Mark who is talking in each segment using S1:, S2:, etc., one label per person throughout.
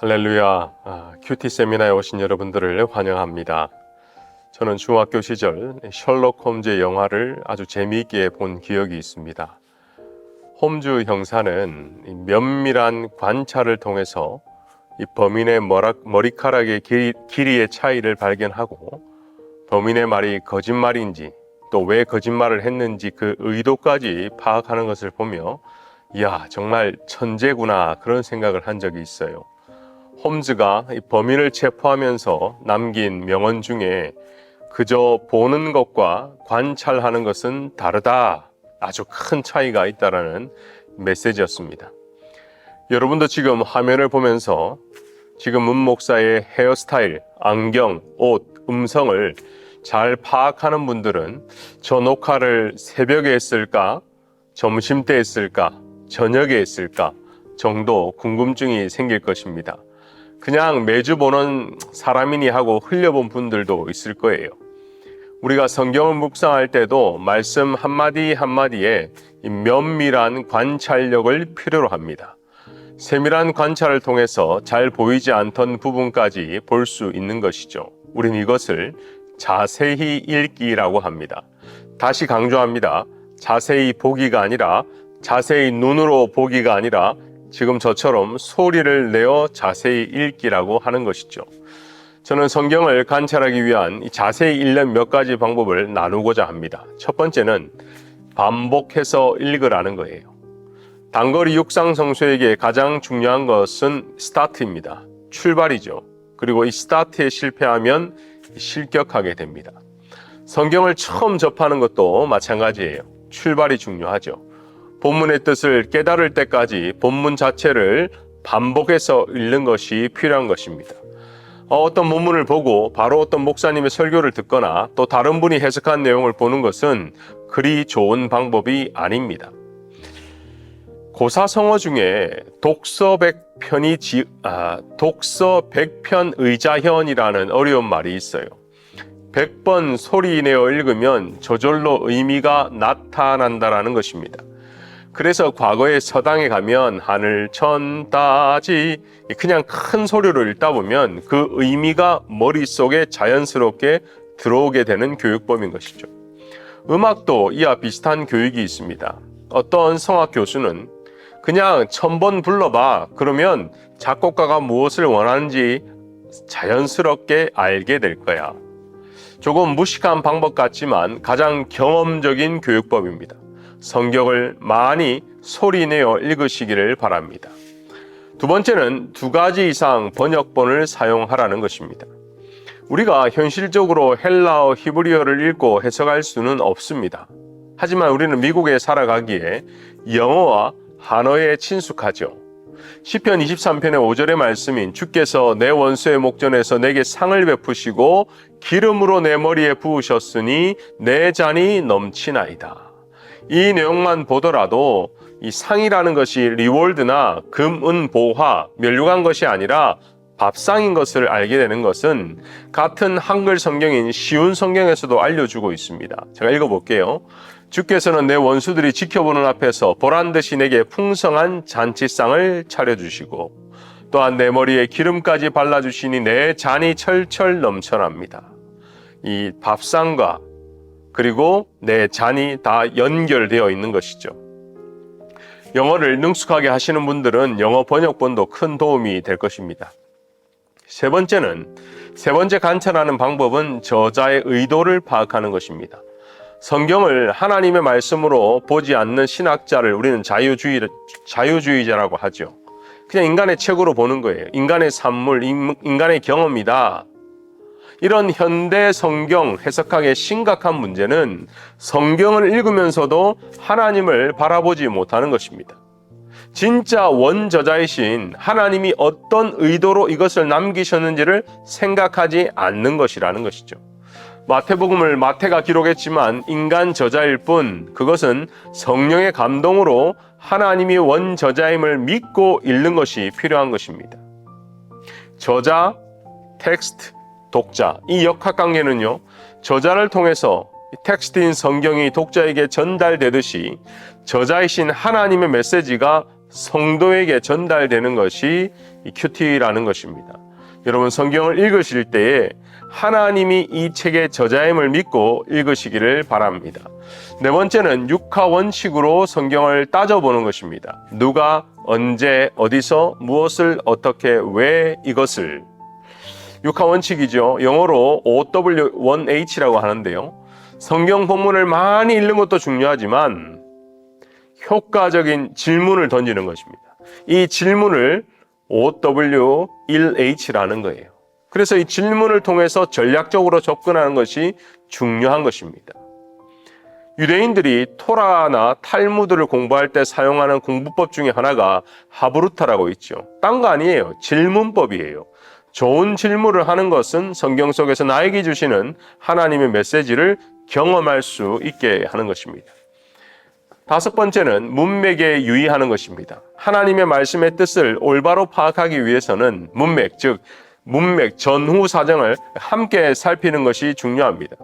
S1: 할렐루야, 큐티 세미나에 오신 여러분들을 환영합니다. 저는 중학교 시절 셜록 홈즈의 영화를 아주 재미있게 본 기억이 있습니다. 홈즈 형사는 면밀한 관찰을 통해서 이 범인의 머리카락의 길이의 차이를 발견하고 범인의 말이 거짓말인지 또 왜 거짓말을 했는지 그 의도까지 파악하는 것을 보며 이야, 정말 천재구나 그런 생각을 한 적이 있어요. 홈즈가 범인을 체포하면서 남긴 명언 중에 그저 보는 것과 관찰하는 것은 다르다, 아주 큰 차이가 있다라는 메시지였습니다. 여러분도 지금 화면을 보면서 지금 문 목사의 헤어스타일, 안경, 옷, 음성을 잘 파악하는 분들은 저 녹화를 새벽에 했을까, 점심때 했을까, 저녁에 했을까 정도 궁금증이 생길 것입니다. 그냥 매주 보는 사람이니 하고 흘려본 분들도 있을 거예요. 우리가 성경을 묵상할 때도 말씀 한마디 한마디에 면밀한 관찰력을 필요로 합니다. 세밀한 관찰을 통해서 잘 보이지 않던 부분까지 볼 수 있는 것이죠. 우린 이것을 자세히 읽기라고 합니다. 다시 강조합니다. 자세히 보기가 아니라, 자세히 눈으로 보기가 아니라 지금 저처럼 소리를 내어 자세히 읽기라고 하는 것이죠. 저는 성경을 관찰하기 위한 자세히 읽는 몇 가지 방법을 나누고자 합니다. 첫 번째는 반복해서 읽으라는 거예요. 단거리 육상 선수에게 가장 중요한 것은 스타트입니다. 출발이죠. 그리고 이 스타트에 실패하면 실격하게 됩니다. 성경을 처음 접하는 것도 마찬가지예요. 출발이 중요하죠. 본문의 뜻을 깨달을 때까지 본문 자체를 반복해서 읽는 것이 필요한 것입니다. 어떤 본문을 보고 바로 어떤 목사님의 설교를 듣거나 또 다른 분이 해석한 내용을 보는 것은 그리 좋은 방법이 아닙니다. 고사성어 중에 독서 100편 의자현이라는 어려운 말이 있어요. 100번 소리 내어 읽으면 저절로 의미가 나타난다라는 것입니다. 그래서 과거에 서당에 가면 하늘 천 따지 그냥 큰 소리로 읽다 보면 그 의미가 머릿속에 자연스럽게 들어오게 되는 교육법인 것이죠. 음악도 이와 비슷한 교육이 있습니다. 어떤 성악 교수는 그냥 1000번 불러봐, 그러면 작곡가가 무엇을 원하는지 자연스럽게 알게 될 거야. 조금 무식한 방법 같지만 가장 경험적인 교육법입니다. 성경을 많이 소리내어 읽으시기를 바랍니다. 두 번째는 2가지 이상 번역본을 사용하라는 것입니다. 우리가 현실적으로 헬라어, 히브리어를 읽고 해석할 수는 없습니다. 하지만 우리는 미국에 살아가기에 영어와 한어에 친숙하죠. 시편 23편의 5절의 말씀인 주께서 내 원수의 목전에서 내게 상을 베푸시고 기름으로 내 머리에 부으셨으니 내 잔이 넘치나이다. 이 내용만 보더라도 이 상이라는 것이 리월드나 금, 은, 보화, 면류관 것이 아니라 밥상인 것을 알게 되는 것은 같은 한글 성경인 쉬운 성경에서도 알려주고 있습니다. 제가 읽어볼게요. 주께서는 내 원수들이 지켜보는 앞에서 보란듯이 내게 풍성한 잔치상을 차려주시고 또한 내 머리에 기름까지 발라주시니 내 잔이 철철 넘쳐납니다. 이 밥상과 그리고 내 잔이 다 연결되어 있는 것이죠. 영어를 능숙하게 하시는 분들은 영어 번역본도 큰 도움이 될 것입니다. 세 번째 관찰하는 방법은 저자의 의도를 파악하는 것입니다. 성경을 하나님의 말씀으로 보지 않는 신학자를 우리는 자유주의자라고 하죠. 그냥 인간의 책으로 보는 거예요. 인간의 산물, 인간의 경험이다. 이런 현대 성경 해석학의 심각한 문제는 성경을 읽으면서도 하나님을 바라보지 못하는 것입니다. 진짜 원저자이신 하나님이 어떤 의도로 이것을 남기셨는지를 생각하지 않는 것이라는 것이죠. 마태복음을 마태가 기록했지만 인간 저자일 뿐 그것은 성령의 감동으로 하나님이 원저자임을 믿고 읽는 것이 필요한 것입니다. 저자, 텍스트, 독자, 이 역학관계는요, 저자를 통해서 텍스트인 성경이 독자에게 전달되듯이 저자이신 하나님의 메시지가 성도에게 전달되는 것이 이 큐티라는 것입니다. 여러분 성경을 읽으실 때에 하나님이 이 책의 저자임을 믿고 읽으시기를 바랍니다. 네 번째는 육하 원칙으로 성경을 따져보는 것입니다. 누가, 언제, 어디서, 무엇을, 어떻게, 왜 이것을. 육하 원칙이죠. 영어로 OW1H라고 하는데요. 성경 본문을 많이 읽는 것도 중요하지만 효과적인 질문을 던지는 것입니다. 이 질문을 OW1H라는 거예요. 그래서 이 질문을 통해서 전략적으로 접근하는 것이 중요한 것입니다. 유대인들이 토라나 탈무드를 공부할 때 사용하는 공부법 중에 하나가 하브루타라고 있죠. 딴 거 아니에요. 질문법이에요. 좋은 질문을 하는 것은 성경 속에서 나에게 주시는 하나님의 메시지를 경험할 수 있게 하는 것입니다. 다섯 번째는 문맥에 유의하는 것입니다. 하나님의 말씀의 뜻을 올바로 파악하기 위해서는 문맥, 즉 문맥, 전후 사정을 함께 살피는 것이 중요합니다.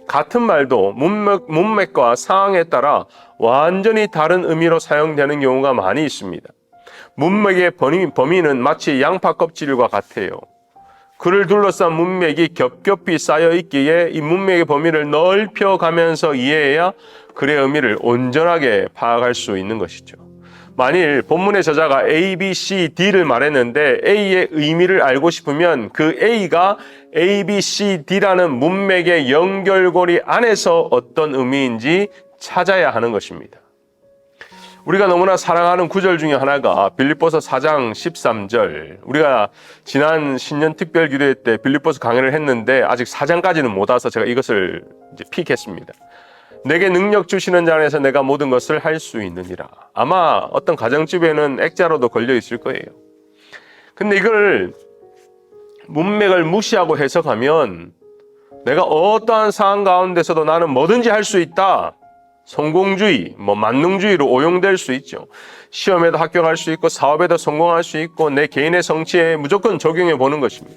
S1: 같은 말도 문맥과 상황에 따라 완전히 다른 의미로 사용되는 경우가 많이 있습니다. 문맥의 범위는 마치 양파 껍질과 같아요. 그를 둘러싼 문맥이 겹겹이 쌓여 있기에 이 문맥의 범위를 넓혀가면서 이해해야 글의 의미를 온전하게 파악할 수 있는 것이죠. 만일 본문의 저자가 A, B, C, D를 말했는데 A의 의미를 알고 싶으면 그 A가 A, B, C, D라는 문맥의 연결고리 안에서 어떤 의미인지 찾아야 하는 것입니다. 우리가 너무나 사랑하는 구절 중에 하나가 빌립보서 4장 13절. 우리가 지난 신년 특별 기도회 때 빌립보서 강의를 했는데 아직 4장까지는 못 와서 제가 이것을 이제 픽했습니다. 내게 능력 주시는 자 안에서 내가 모든 것을 할 수 있느니라. 아마 어떤 가정집에는 액자로도 걸려 있을 거예요. 근데 이걸 문맥을 무시하고 해석하면 내가 어떠한 상황 가운데서도 나는 뭐든지 할 수 있다. 성공주의, 만능주의로 오용될 수 있죠. 시험에도 합격할 수 있고 사업에도 성공할 수 있고 내 개인의 성취에 무조건 적용해 보는 것입니다.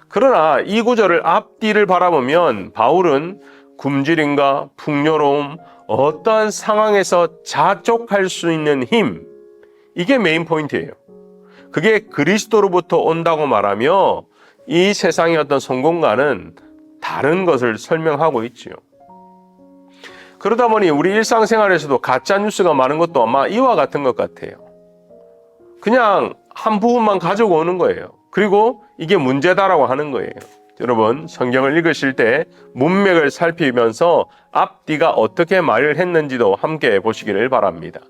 S1: 그러나 이 구절을 앞뒤를 바라보면 바울은 굶주림과 풍요로움, 어떠한 상황에서 자족할 수 있는 힘, 이게 메인 포인트예요. 그게 그리스도로부터 온다고 말하며 이 세상의 어떤 성공과는 다른 것을 설명하고 있지요. 그러다 보니 우리 일상생활에서도 가짜 뉴스가 많은 것도 아마 이와 같은 것 같아요. 그냥 한 부분만 가지고 오는 거예요. 그리고 이게 문제다라고 하는 거예요. 여러분 성경을 읽으실 때 문맥을 살피면서 앞뒤가 어떻게 말을 했는지도 함께 보시기를 바랍니다.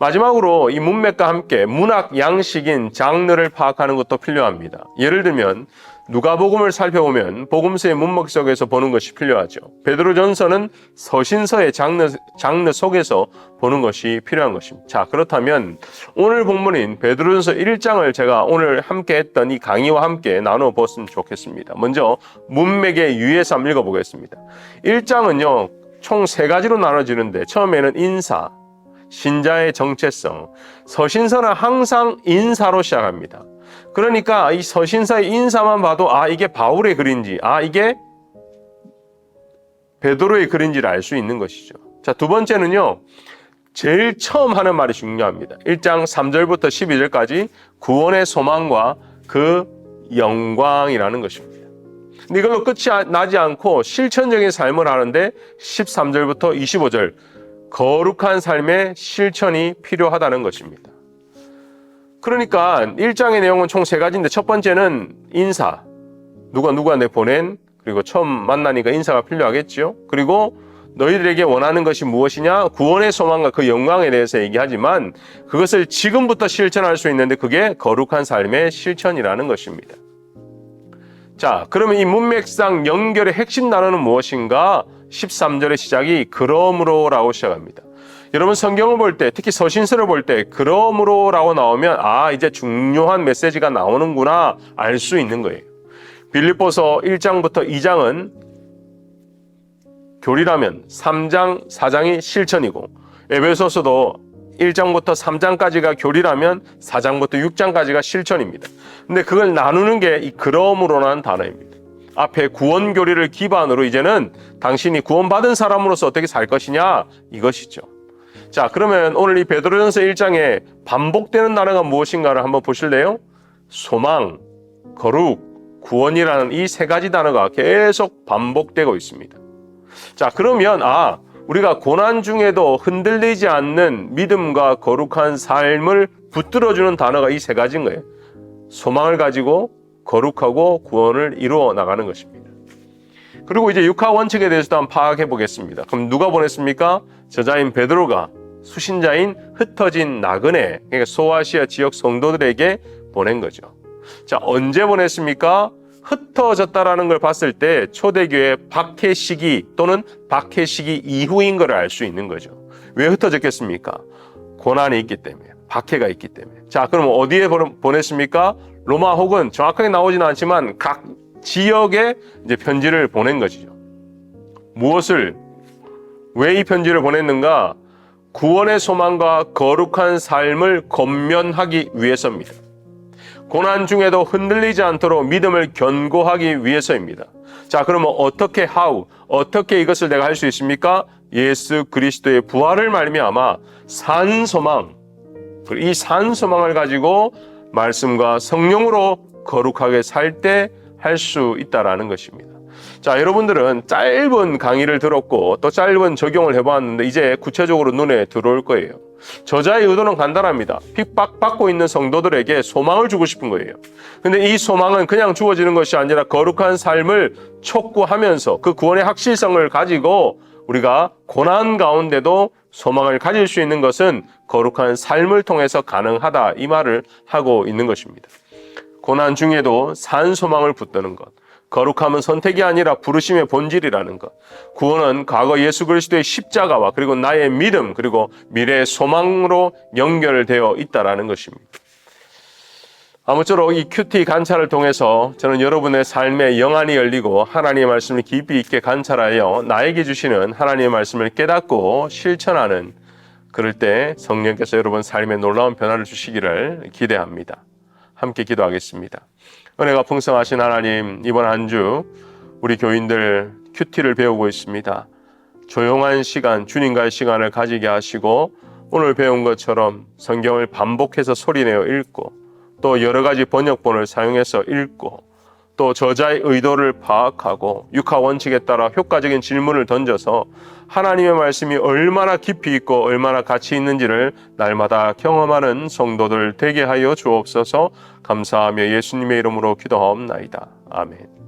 S1: 마지막으로 이 문맥과 함께 문학 양식인 장르를 파악하는 것도 필요합니다. 예를 들면 누가복음을 살펴보면 복음서의 문맥 속에서 보는 것이 필요하죠. 베드로전서는 서신서의 장르 속에서 보는 것이 필요한 것입니다. 자, 그렇다면 오늘 본문인 베드로전서 1장을 제가 오늘 함께 했던 이 강의와 함께 나눠보았으면 좋겠습니다. 먼저 문맥의 유의해서 한번 읽어보겠습니다. 1장은요 총 3가지로 나눠지는데 처음에는 인사, 신자의 정체성, 서신서는 항상 인사로 시작합니다. 그러니까 이 서신서의 인사만 봐도 이게 바울의 글인지 이게 베드로의 글인지를 알 수 있는 것이죠. 자, 두 번째는요 제일 처음 하는 말이 중요합니다. 1장 3절부터 12절까지 구원의 소망과 그 영광이라는 것입니다. 근데 이걸로 끝이 나지 않고 실천적인 삶을 하는데 13절부터 25절 거룩한 삶의 실천이 필요하다는 것입니다. 그러니까 1장의 내용은 총 3가지인데 첫 번째는 인사. 누가 내 보낸, 그리고 처음 만나니까 인사가 필요하겠죠. 그리고 너희들에게 원하는 것이 무엇이냐? 구원의 소망과 그 영광에 대해서 얘기하지만 그것을 지금부터 실천할 수 있는데 그게 거룩한 삶의 실천이라는 것입니다. 자, 그러면 이 문맥상 연결의 핵심 단어는 무엇인가? 13절의 시작이 그러므로라고 시작합니다. 여러분 성경을 볼 때, 특히 서신서를 볼 때 그러므로라고 나오면 이제 중요한 메시지가 나오는구나 알 수 있는 거예요. 빌립보서 1장부터 2장은 교리라면 3장, 4장이 실천이고 에베소서도 1장부터 3장까지가 교리라면 4장부터 6장까지가 실천입니다. 근데 그걸 나누는 게 이 그러므로라는 단어입니다. 앞에 구원 교리를 기반으로 이제는 당신이 구원받은 사람으로서 어떻게 살 것이냐 이것이죠. 자, 그러면 오늘 이 베드로전서 1장에 반복되는 단어가 무엇인가를 한번 보실래요? 소망, 거룩, 구원이라는 이 세 가지 단어가 계속 반복되고 있습니다. 자, 그러면 우리가 고난 중에도 흔들리지 않는 믿음과 거룩한 삶을 붙들어주는 단어가 이 세 가지인 거예요. 소망을 가지고 거룩하고 구원을 이루어 나가는 것입니다. 그리고 이제 육하 원칙에 대해서도 한번 파악해 보겠습니다. 그럼 누가 보냈습니까? 저자인 베드로가 수신자인 흩어진 나그네, 그러니까 소아시아 지역 성도들에게 보낸 거죠. 자, 언제 보냈습니까? 흩어졌다라는 걸 봤을 때 초대교회 박해 시기 또는 박해 시기 이후인 걸 알 수 있는 거죠. 왜 흩어졌겠습니까? 고난이 있기 때문에, 박해가 있기 때문에. 자, 그럼 어디에 보냈습니까? 로마 혹은 정확하게 나오지는 않지만 각 지역에 이제 편지를 보낸 것이죠. 무엇을, 왜 이 편지를 보냈는가? 구원의 소망과 거룩한 삶을 건면하기 위해서입니다. 고난 중에도 흔들리지 않도록 믿음을 견고하기 위해서입니다. 자, 그러면 어떻게 이것을 내가 할 수 있습니까? 예수 그리스도의 부활을 말미암아 산 소망, 이 산 소망을 가지고 말씀과 성령으로 거룩하게 살 때 할 수 있다라는 것입니다. 자, 여러분들은 짧은 강의를 들었고 또 짧은 적용을 해보았는데 이제 구체적으로 눈에 들어올 거예요. 저자의 의도는 간단합니다. 핍박받고 있는 성도들에게 소망을 주고 싶은 거예요. 근데 이 소망은 그냥 주어지는 것이 아니라 거룩한 삶을 촉구하면서 그 구원의 확실성을 가지고 우리가 고난 가운데도 소망을 가질 수 있는 것은 거룩한 삶을 통해서 가능하다, 이 말을 하고 있는 것입니다. 고난 중에도 산 소망을 붙드는 것, 거룩함은 선택이 아니라 부르심의 본질이라는 것, 구원은 과거 예수 그리스도의 십자가와 그리고 나의 믿음 그리고 미래의 소망으로 연결되어 있다라는 것입니다. 아무쪼록 이 큐티 관찰을 통해서 저는 여러분의 삶의 영안이 열리고 하나님의 말씀을 깊이 있게 관찰하여 나에게 주시는 하나님의 말씀을 깨닫고 실천하는, 그럴 때 성령께서 여러분 삶에 놀라운 변화를 주시기를 기대합니다. 함께 기도하겠습니다. 은혜가 풍성하신 하나님, 이번 한 주 우리 교인들 큐티를 배우고 있습니다. 조용한 시간, 주님과의 시간을 가지게 하시고 오늘 배운 것처럼 성경을 반복해서 소리내어 읽고 또 여러 가지 번역본을 사용해서 읽고 또 저자의 의도를 파악하고 육하 원칙에 따라 효과적인 질문을 던져서 하나님의 말씀이 얼마나 깊이 있고 얼마나 가치 있는지를 날마다 경험하는 성도들 되게 하여 주옵소서. 감사하며 예수님의 이름으로 기도하옵나이다. 아멘.